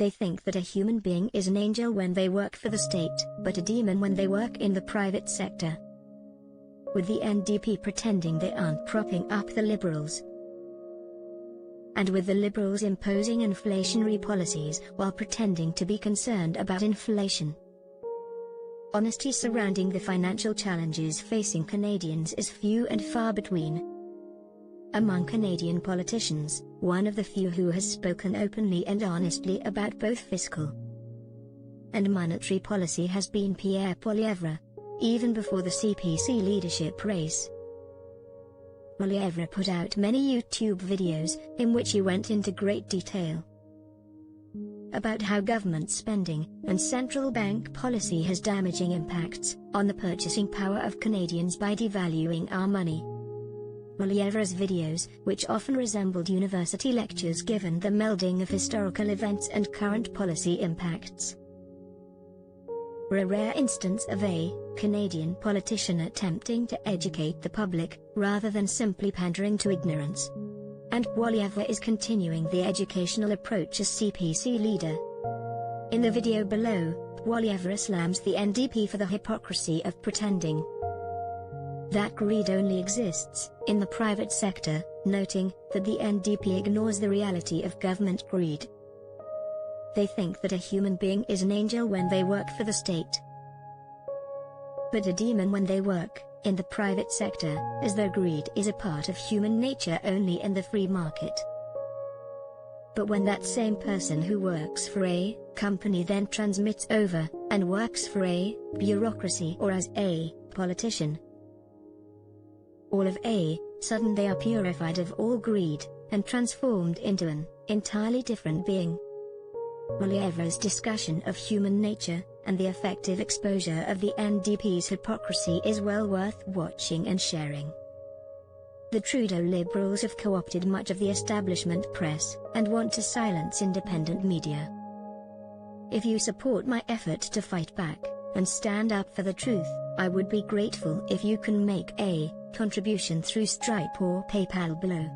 They think that a human being is an angel when they work for the state, but a demon when they work in the private sector. With the NDP pretending they aren't propping up the Liberals. And with the Liberals imposing inflationary policies while pretending to be concerned about inflation. Honesty surrounding the financial challenges facing Canadians is few and far between. Among Canadian politicians, one of the few who has spoken openly and honestly about both fiscal and monetary policy has been Pierre Poilievre, even before the CPC leadership race. Poilievre put out many YouTube videos, in which he went into great detail about how government spending and central bank policy has damaging impacts on the purchasing power of Canadians by devaluing our money. Poilievre's videos, which often resembled university lectures given the melding of historical events and current policy impacts, were a rare instance of a Canadian politician attempting to educate the public, rather than simply pandering to ignorance. And Poilievre is continuing the educational approach as CPC leader. In the video below, Poilievre slams the NDP for the hypocrisy of pretending that greed only exists in the private sector, noting that the NDP ignores the reality of government greed. They think that a human being is an angel when they work for the state, but a demon when they work in the private sector, as though greed is a part of human nature only in the free market. But when that same person who works for a company then transmits over and works for a bureaucracy or as a politician, all of a sudden they are purified of all greed and transformed into an entirely different being. Poilievre's discussion of human nature and the effective exposure of the NDP's hypocrisy is well worth watching and sharing. The Trudeau Liberals have co-opted much of the establishment press and want to silence independent media. If you support my effort to fight back and stand up for the truth, I would be grateful if you can make a contribution through Stripe or PayPal below.